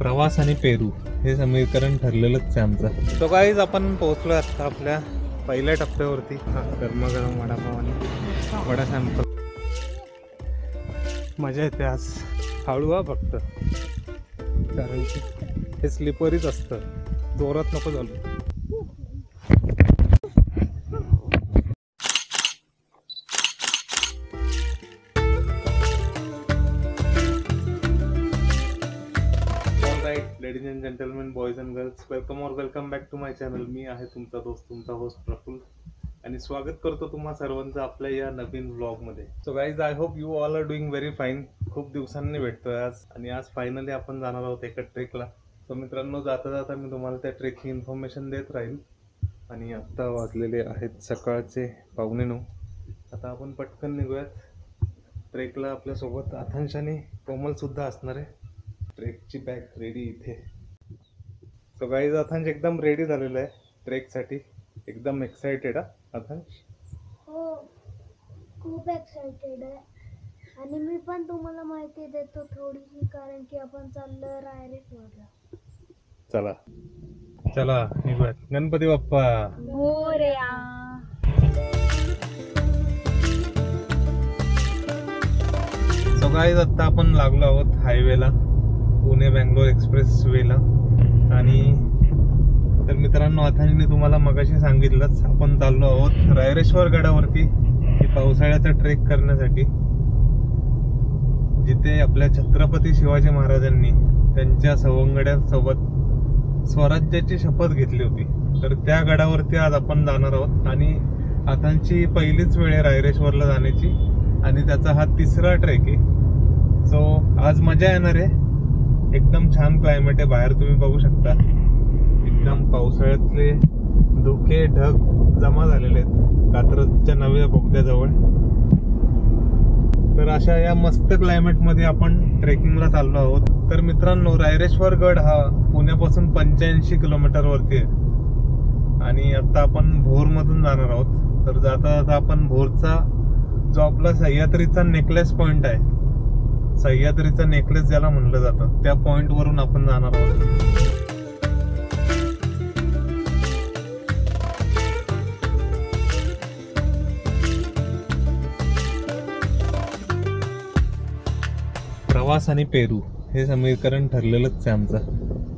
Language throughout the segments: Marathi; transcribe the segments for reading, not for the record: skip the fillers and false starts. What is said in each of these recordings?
प्रवास आणि पेरू हे समीकरण ठरलेलंच आहे आमचं. तो गाईज आपण पोहोचलो आता आपल्या पहिल्या टप्प्यावरती. गरमागरम वडापाव आणि वडा सॅम्पल. मजा येते आज. हळू फक्त, कारण की हे स्लिपरीच असतं, जोरात नको चालू. Ladies and gentleman, boys and girls, welcome back to my channel. मी आहे तुमचा दोस्त, तुमचा होस्ट प्रफुल्ल, आणि स्वागत करतो तुम्हा सर्वांचं आपल्या या नवीन व्लॉगमध्ये. So guys, I hope you all are doing very fine. खूप दिवसांनी भेटतोय आज, आणि आज फायनली आपण जाणार आहोत एका ट्रेकला. सो मित्रांनो, जाता जाता मी तुम्हाला त्या ट्रेकची इन्फॉर्मेशन देत राहील. आणि आत्ता वाजलेले आहेत सकाळचे 8:45. आता आपण पटकन निघूयात ट्रेकला. आपल्यासोबत आथांश आणि कोमल सुद्धा असणार आहे. ट्रेकची बॅग रेडी इथे. सो गाईज, आथांश एकदम रेडी झालेला आहे ट्रेकसाठी. एकदम एक्साइटेड आहे आथांश? हो, खूप एक्साइटेड आहे. आणि मी पण तुम्हाला माहिती देतो थोडीशी, कारण की आपण चाललोय रायरेश्वरला. चला चला निघूयात. गणपती बाप्पा मोरया. सो गाईज, आता आपण लागलो आहोत हायवेला, पुणे बँगलोर एक्सप्रेस वेला. आणि तर मित्रांनो, आथांशने तुम्हाला मगाशी सांगितलंच, आपण चाललो आहोत रायरेश्वर गडावरती पावसाळ्याचा ट्रेक करण्यासाठी, जिथे आपल्या छत्रपती शिवाजी महाराजांनी त्यांच्या सवंगड्यांसोबत स्वराज्याची शपथ घेतली होती. तर त्या गडावरती आज आपण जाणार आहोत. आणि आथांशची पहिलीच वेळ आहे रायरेश्वरला जाण्याची, आणि त्याचा हा 3रा ट्रेक आहे. सो आज मजा येणार आहे. एकदम छान क्लायमेट आहे बाहेर, तुम्ही बघू शकता. एकदम पावसाळ्यातले धुके ढग जमा झालेले आहेत कात्रजच्या नव्या बोगद्याजवळ. तर अशा या मस्त क्लायमेटमध्ये आपण ट्रेकिंगला चाललो आहोत. तर मित्रांनो, रायरेश्वर गड हा पुण्यापासून 85 किलोमीटरवरती आहे. आणि आता आपण भोरमधून जाणार आहोत. तर जाता जाता आपण भोरचा जो आपला सह्याद्रीचा नेकलेस पॉइंट आहे, सह्याद्रीचा नेकलेस ज्याला म्हणलं जातं, त्या पॉइंट वरून आपण जाणार आहोत. प्रवास आणि पेरू हे समीकरण ठरलेलंच आहे आमचं.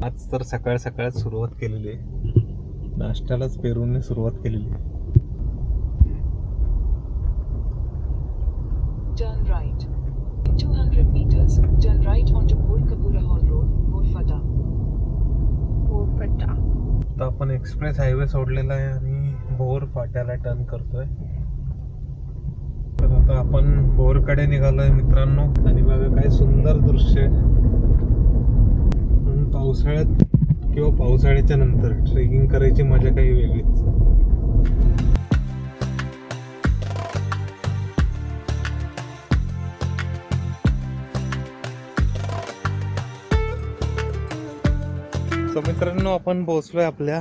आज तर सकाळ सकाळच सुरुवात केलेली आहे. नाश्त्यालाच पेरूने सुरुवात केलेली आहे. Turn right. In 200 meters, turn right onto Bhor-Kapura Hall Road, Bhor-Fata. आता आपण एक्सप्रेस हायवे सोडलेला आहे आणि भोर फाट्याला टर्न करतोय. तर आता आपण भोरकडे निघालोय मित्रांनो. आणि बघा काय सुंदर दृश्य. पावसाळ्यात किंवा पावसाळ्याच्या नंतर ट्रेकिंग करायची मजा काही वेगळीच. सो मित्रांनो, आपण पोहोचलोय आपल्या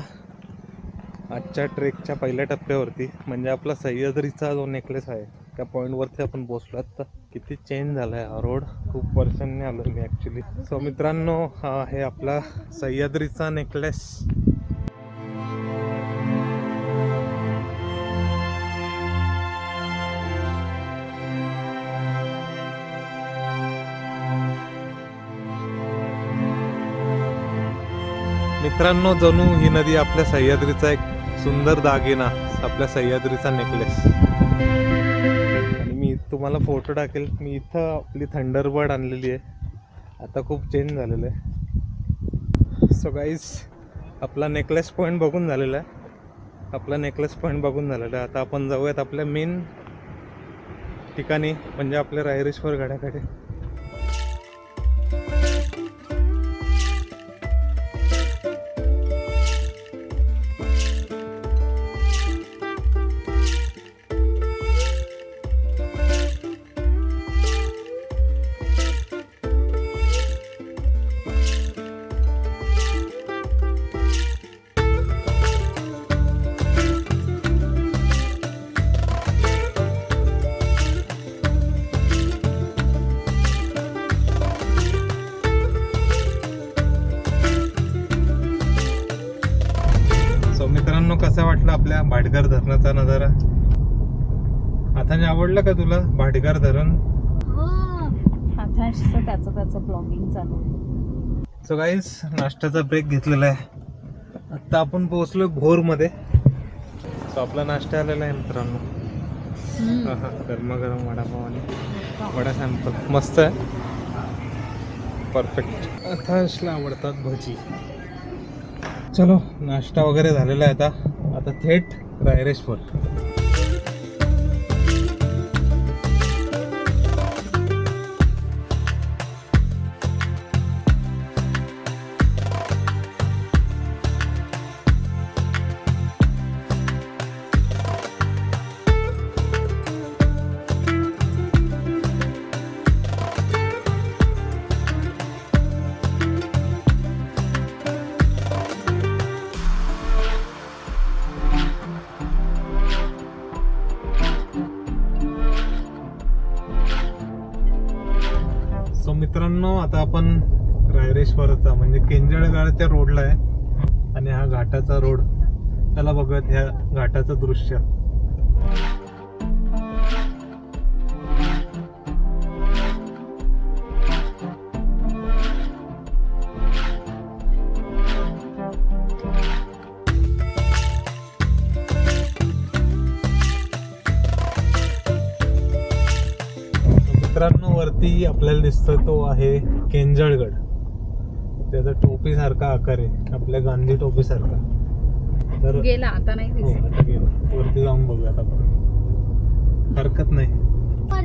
आजच्या ट्रेकच्या पहिल्या टप्प्यावरती, म्हणजे आपला सह्याद्रीचा जो नेकलेस आहे त्या पॉईंटवरती आपण पोहोचलो. आता किती चेंज झाला आहे हा रोड, खूप वर्षांनी आलो मी ॲक्च्युली. सो मित्रांनो, हा आहे आपला सह्याद्रीचा नेकलेस. मित्रांनो, जणू ही नदी आपल्या सह्याद्रीचा एक सुंदर दागिना, आपल्या सह्याद्रीचा नेकलेस. आणि मी तुम्हाला फोटो टाकेल. मी इथं आपली थंडरबर्ड आणलेली आहे. आता खूप चेंज झालेलं आहे. सो गाईज, आपला नेकलेस पॉईंट बघून झालेला आहे. आता आपण जाऊयात आपल्या मेन ठिकाणी, म्हणजे आपल्या रायरेश्वर गडाकडे. वाटला आपल्या भाटघर धरणाचा नजारा? आता आवडलं का तुला भाटघर धरण? त्याचं ब्लॉगिंग चालू आहे. सो गाईज, नाश्त्याचा ब्रेक घेतलेला आहे. आता आपण पोहोचलो भोरमध्ये. सो आपला नाश्ता आलेला आहे मित्रांनो. गरमागरम वडापाव आणि वडा सॅम्पल मस्त आहे, परफेक्ट. आताशला आवडतात भजी. चलो, नाश्ता वगैरे झालेला आहे. आता थेट रायरेश्वर. मित्रांनो, आता आपण रायरेश्वरचा म्हणजे केंजळगाडच्या रोडला आहे आणि हा घाटाचा रोड. त्याला बघत ह्या घाटाचं दृश्य. मित्रांनो, वरती आपल्याला दिसतोय तो आहे केंजळगड. त्याचा टोपी सारखा आकार आहे, आपल्या गांधी टोपी सारखा. तर गेला आता नाही दिसत. आता गेला. वरती जाऊन बघूयात आपण, हरकत नाही.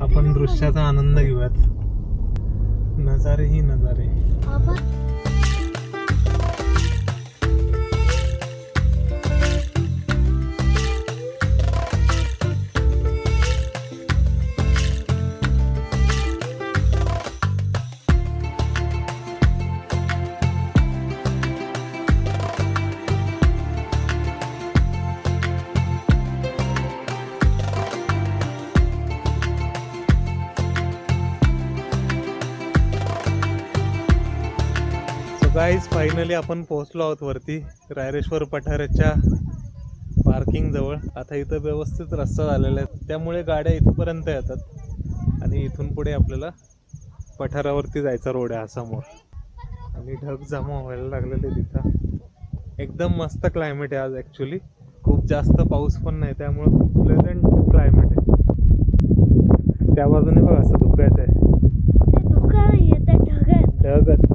आपण दृश्याचा आनंद घेऊयात. नजारे ही नजारे. गाईज, फायनली आपण पोहोचलो आहोत वरती रायरेश्वर पठाराच्या पार्किंग जवळ. आता इथं व्यवस्थित रस्ता झालेला आहे, त्यामुळे गाड्या इथपर्यंत येतात आणि इथून पुढे आपल्याला पठारावरती जायचा रोड आहे हा समोर. आणि ढग जमा व्हायला लागलेले तिथं. एकदम मस्त क्लायमेट आहे आज. ॲक्च्युली खूप जास्त पाऊस पण नाही, त्यामुळे खूप प्लेझंट क्लायमेट आहे. त्या बाजूने बघ असं धुकं आहे. ढगच.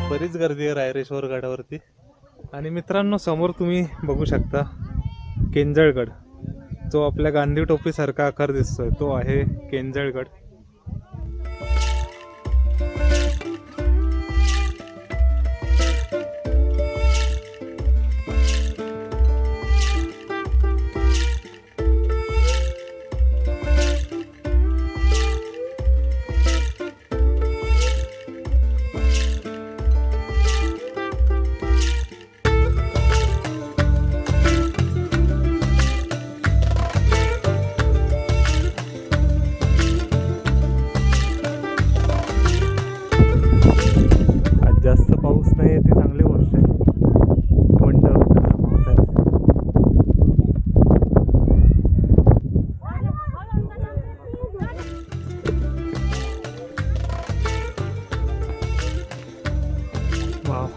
बरीच गर्दी आहे रायरेश्वर गडावरती. आणि मित्रांनो, समोर तुम्ही बघू शकता केंजळगड, जो आपल्या गांधी टोपी सारखा आकार दिसतोय, तो आहे केंजळगड. जास्त पाऊस नाही, ती चांगली गोष्ट आहे. पण वाव,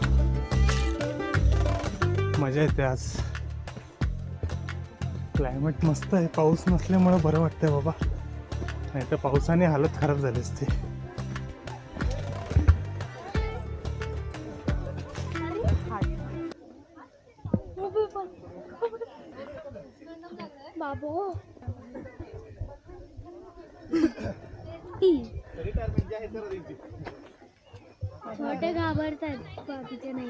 मजा येते आज. क्लायमेट मस्त आहे. पाऊस नसल्यामुळे बरं वाटतंय बाबा, नाही तर पावसाने हालत खराब झाली असते. बाबू छोटे घाबरतात, बाकीचे नाही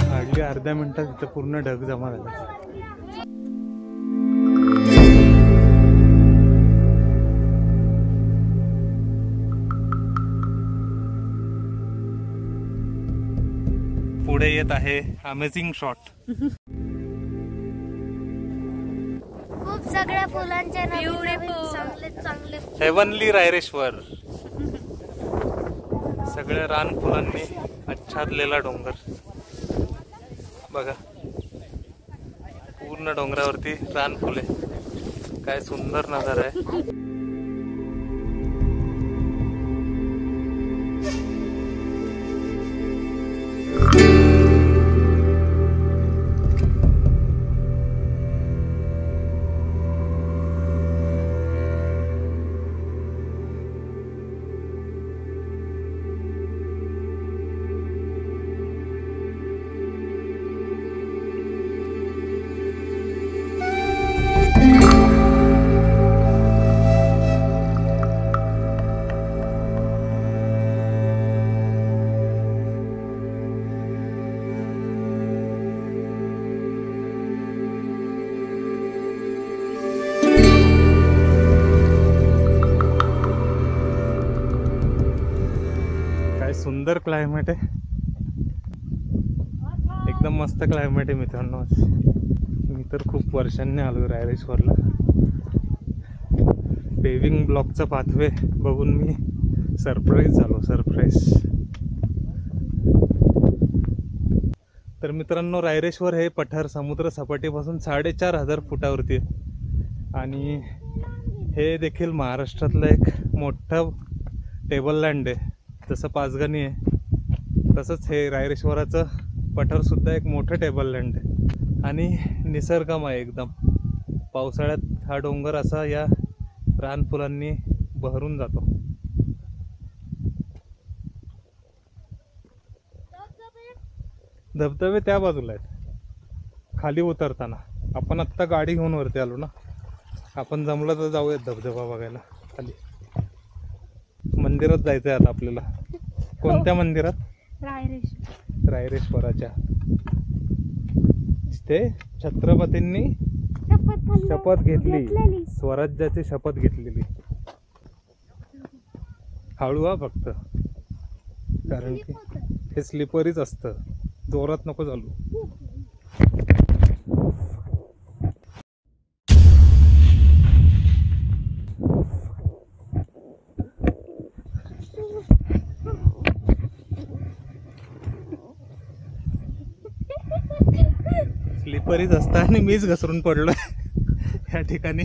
हार्डली अर्ध्या मिनिटात इथं पूर्ण ढग जमा झाला. पुढे येत आहे अमेझिंग शॉट. खूप सगळ्या फुलांचे नवीन चांगले चांगले हेवनली रायरेश्वर. सगळ्या रान फुलांनी आच्छादलेला डोंगर बघा. पूर्ण डोंगरावरती रान फुले. काय सुंदर नजारा आहे. सुंदर क्लायमेट आहे. एकदम मस्त क्लायमेट आहे मित्रांनो. मी तर खूप वर्षांनी आलो रायरेश्वरला. पेविंग ब्लॉकचा पाथवे बघून मी सरप्राईज झालो. तर मित्रांनो, रायरेश्वर हे पठार समुद्र सपाटीपासून 4,500 फुटावरती आहे आणि हे देखील महाराष्ट्रातलं एक मोठं टेबल लँड आहे. जसं पाचगणी आहे तसंच हे रायरेश्वराचं पठारसुद्धा एक मोठं टेबल लँड आहे आणि निसर्गमय एकदम. पावसाळ्यात हा डोंगर असा या रानफुलांनी बहरून जातो. धबधबे त्या बाजूला आहेत खाली उतरताना. आपण आत्ता गाडी घेऊन वरती आलो ना. आपण जमलं तर जाऊयात धबधबा बघायला खाली. मंदिरात जायचं आहे आता आपल्याला. कोणत्या मंदिरात? रायरेश्वराच्या. ते छत्रपतींनी शपथ घेतली, स्वराज्याची शपथ घेतलेली. हळू हा फक्त, कारण की हे स्लिपरीच असतं. जोरात नको चालू. स्लिपरीच असतं आणि मीच घसरून पडलोय या ठिकाणी.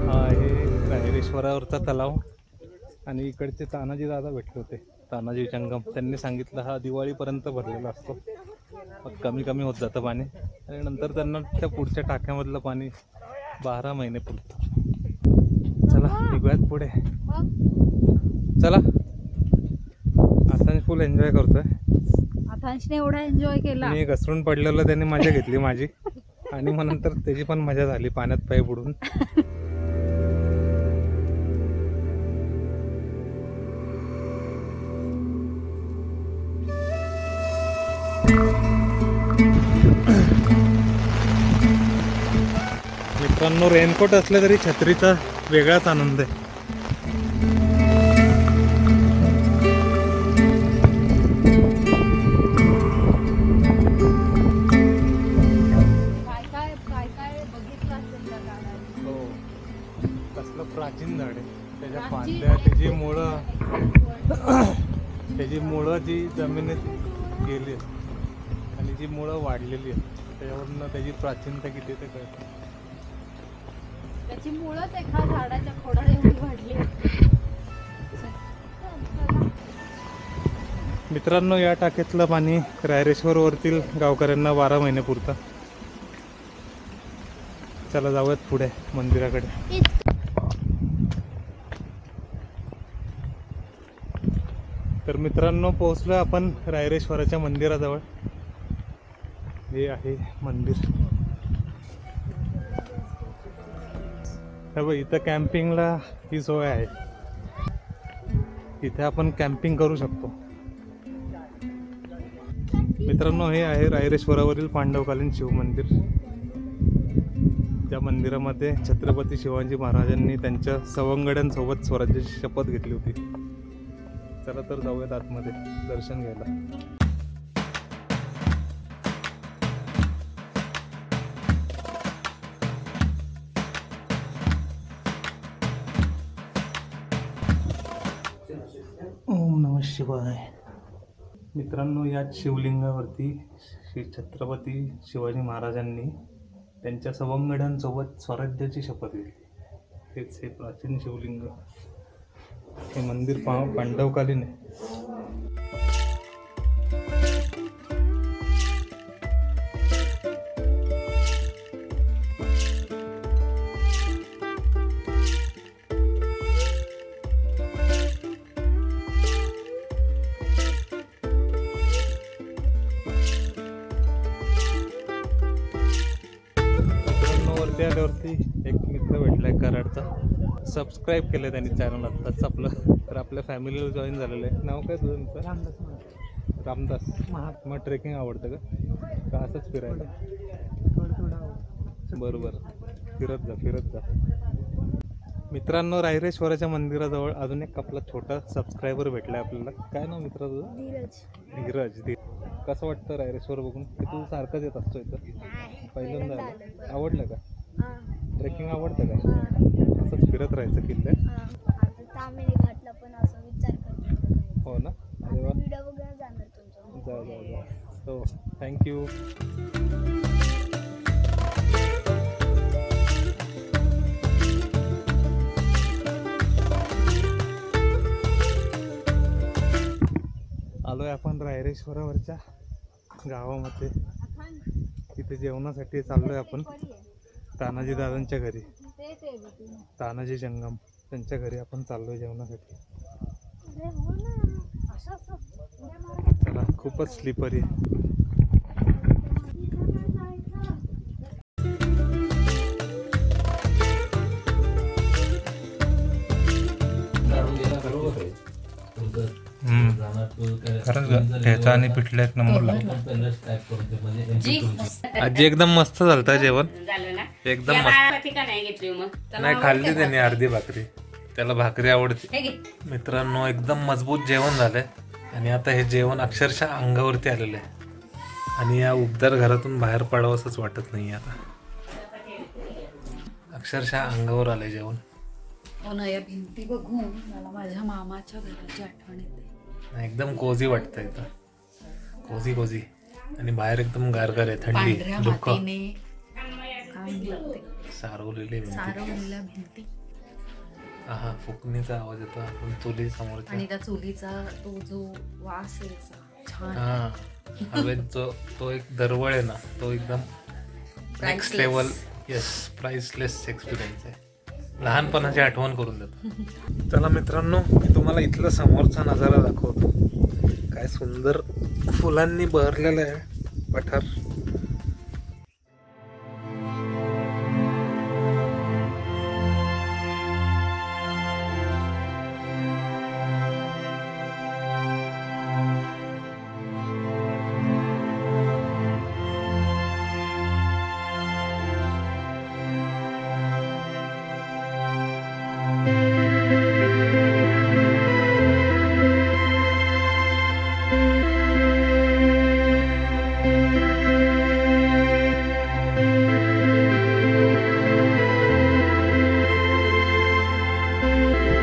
हा आहे रायरेश्वरावरचा तलाव आणि इकडचे तानाजी दादा भेटले होते, तानाजी जंगम. त्यांनी सांगितलं हा दिवाळीपर्यंत भरलेला असतो, मग कमी कमी होत जातं पाणी आणि नंतर त्यांना त्या पुढच्या टाक्यामधलं पाणी 12 महिने पुरतं. चला निघूयात पुढे. चला. आता फुल एन्जॉय करतोय. आतांशने एवढा एन्जॉय केला. मी घसरून पडलेलं त्यांनी मजा घेतली माझी आणि मग नंतर त्याची पण मजा झाली पाण्यात पाय बुडून. मित्रांनो, रेनकोट असले तरी छत्रीचा वेगळाच आनंद आहे. हो, कसलं प्राचीन झाड आहे. त्याच्या फांद्या, त्याची मुळं जी जमिनीत गेली आणि जी मुळं वाढलेली आहेत त्याच्यावरनं त्याची प्राचीनता किती ते कळतं. त्याची मुळंच एका झाडाच्या खोडाला एवढी वाढली. मित्रांनो, या टाकीतलं पाणी रायरेश्वर वरतील गावकऱ्यांना 12 महिने पुरतं. चला जाऊयात पुढे मंदिराकडे. तर मित्रांनो, पोहोचलो आपण रायरेश्वराच्या मंदिराजवळ. हे आहे मंदिर. इथं कॅम्पिंगला ही सोय आहे. इथे आपण कॅम्पिंग करू शकतो. मित्रांनो, हे आहे रायरेश्वरावरील पांडवकालीन शिवमंदिर. त्या मंदिरामध्ये छत्रपती शिवाजी महाराजांनी त्यांच्या सवंगड्यांसोबत स्वराज्याची शपथ घेतली होती. चला तर जाऊयात आतमध्ये दर्शन घ्यायला. ओम नमः शिवाय. मित्रांनो, या शिवलिंगावरती श्री छत्रपती शिवाजी महाराजांनी त्यांच्या सवंगड्यांसोबत स्वराज्याची शपथ घेतली. हेच हे प्राचीन शिवलिंग. हे मंदिर पांडवकालीन आहे. वरती आल्यावरती एक मित्र भेटलाय कराडचा. सबस्क्राईब केलं त्यांनी चॅनल आत्ताच आपलं. तर आपल्या फॅमिलीला जॉईन झालेलं आहे. नाव काय तुझं? तुमचं? रामदास. मग ट्रेकिंग आवडतं का असंच फिरायला? बरोबर, फिरत जा. मित्रांनो, रायरेश्वराच्या मंदिराजवळ अजून एक आपला छोटा सबस्क्रायबर भेटलाय आपल्याला. काय नाव मित्रा तुझं? धीरज. कसं वाटतं रायरेश्वर बघून? की तू सारखंच येत असतो इथं? पहिल्यांदा आलं. आवडलं का? ट्रेकिंग आवडतं का? असंच फिरत राहायचं किल्ल्यात? हो ना. अरे वा. जा. हो, थँक्यू. आलोय आपण रायरेश्वरावरच्या गावामध्ये. तिथे जेवणासाठी चाललोय आपण तानाजी दादांच्या घरी. तानाजी जंगम त्यांच्या घरी आपण चाललोय जेवणासाठी. चला, खूपच स्लिपरी आहे. खरंच ठेचा आणि पिठलं एक नंबर लागतं. आजी एकदम मस्त झालता जेवण. एकदम मस्त. नाही, खाल्ली त्यांनी अर्धी भाकरी. त्याला भाकरी आवडते. मित्रांनो, एकदम मजबूत जेवण झालंय. आणि आता हे जेवण अक्षरशः अंगावरती आलेलं आहे. आणि या उबदार घरातून बाहेर पडावंसंच वाटत नाही आता. अक्षरशः अंगावर आलंय जेवण. हो ना, या भिंती बघून मला माझ्या मामाच्या घराची आठवण येते. एकदम कोझी वाटतं इथं. कोझी. आणि बाहेर एकदम गारगार आहे, थंडी. दुःख सारवलेल्या भिंती. हा, फुकणीचा आवाज येतो. आपण चुली समोर. आणि त्या चुलीचा तो जो वास आहे छान. हा, हवेत तो एक दरवळ आहे ना, तो एकदम next level. Yes, priceless experience आहे. लहानपणाची आठवण करून देतो. चला मित्रांनो, मी तुम्हाला इथला समोरचा नजारा दाखवतो. काय सुंदर फुलांनी बहरलेलं आहे पठार.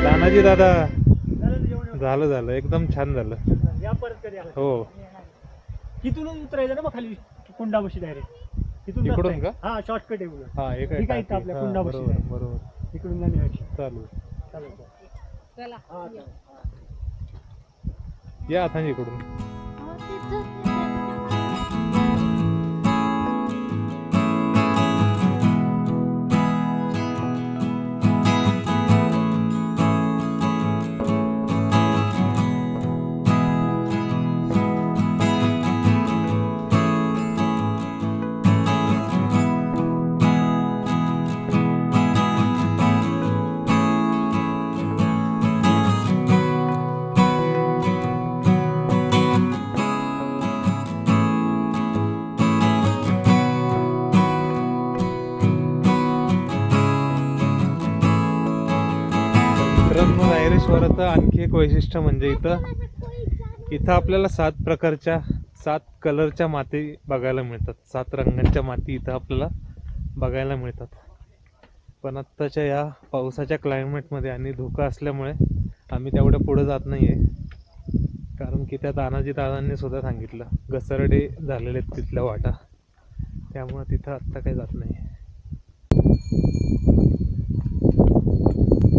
तानाजी दादा, झालं एकदम छान झालं. हो, तिथून उतरायचं ना मग खाली कुंडाबशी डायरेक्ट. इकडून का? हा, शॉर्टकट आहे. हा, एक ठीक आहे. आपल्या कुंडाबशी बरोबर. इकडून जाण्यापेक्षा चालू. चला. या आता इकडून. रायरेश्वराचं आणखी एक वैशिष्ट्य म्हणजे इथं आपल्याला 7 प्रकारच्या 7 कलरच्या माती बघायला मिळतात. 7 रंगांच्या माती इथं आपल्याला बघायला मिळतात. पण आत्ताच्या या पावसाच्या क्लायमेटमध्ये आणि धोका असल्यामुळे आम्ही तेवढं पुढे जात नाही आहे. कारण की त्या तानाजी दादांनी सुद्धा सांगितलं घसरडे झालेले आहेत तिथल्या वाटा, त्यामुळे तिथं आत्ता काही जात नाही.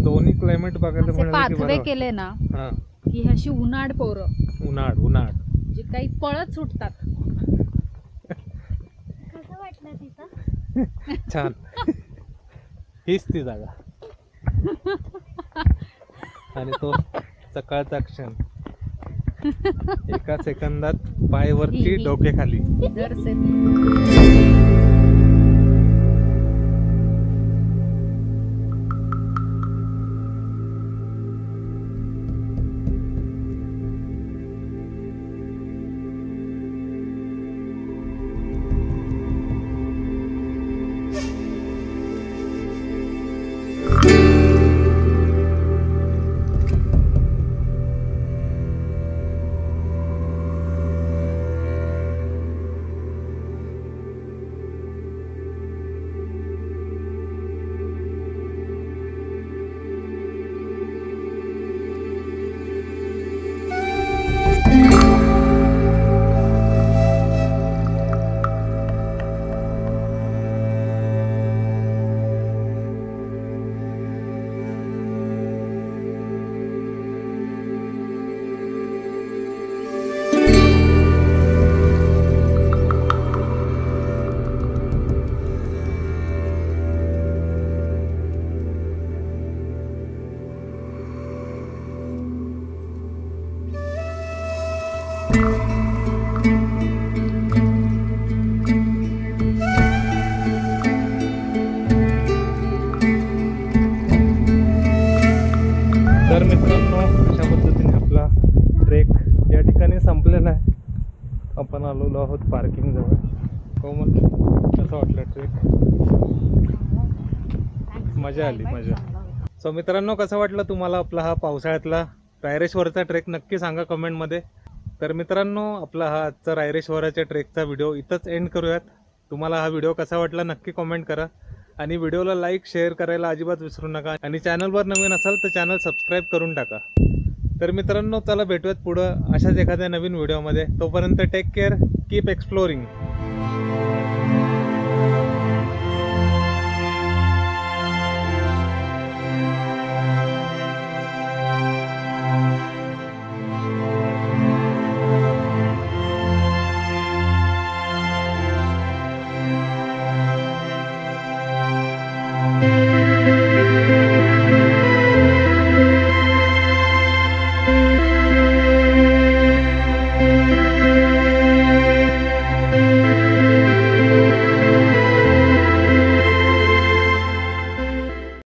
दोन्ही क्लायमेट बघायला असे मिळालं की पाथवे बरं. केले ना हां, की अशी उन्हाळ पोरं उन्हाळ जे काही पळत सुटतात. कसं वाटलं तिथं? छान. हीच ती जागा. आणि तो सकाळचा क्षण, एका सेकंदात पाय वरती डोके खाली. दर से तर मित्रांनो, अशा पद्धतीने आपला ट्रेक या ठिकाणी संपलेला आहे. आपण आलेलो आहोत पार्किंग जवळ. कोमल, कसं वाटलं ट्रेक? मजा आली, मजा. सो मित्रांनो, कसं वाटलं तुम्हाला आपला हा पावसाळ्यातला रायरेश्वरचा ट्रेक? नक्की सांगा कमेंटमध्ये. तर मित्रांनो, आपला हा आजचा रायरेश्वराच्या ट्रेकचा व्हिडिओ इथंच एंड करूयात. तुम्हाला हा व्हिडिओ कसा वाटला नक्की कमेंट करा आणि व्हिडिओला लाईक शेअर करायला अजिबात विसरू नका. आणि चॅनलवर नवीन असाल तर चॅनल सबस्क्राईब करून टाका. तर मित्रांनो, चला भेटूयात पुढं अशाच एखाद्या नवीन व्हिडिओमध्ये. तोपर्यंत टेक केअर, कीप एक्सप्लोरिंग.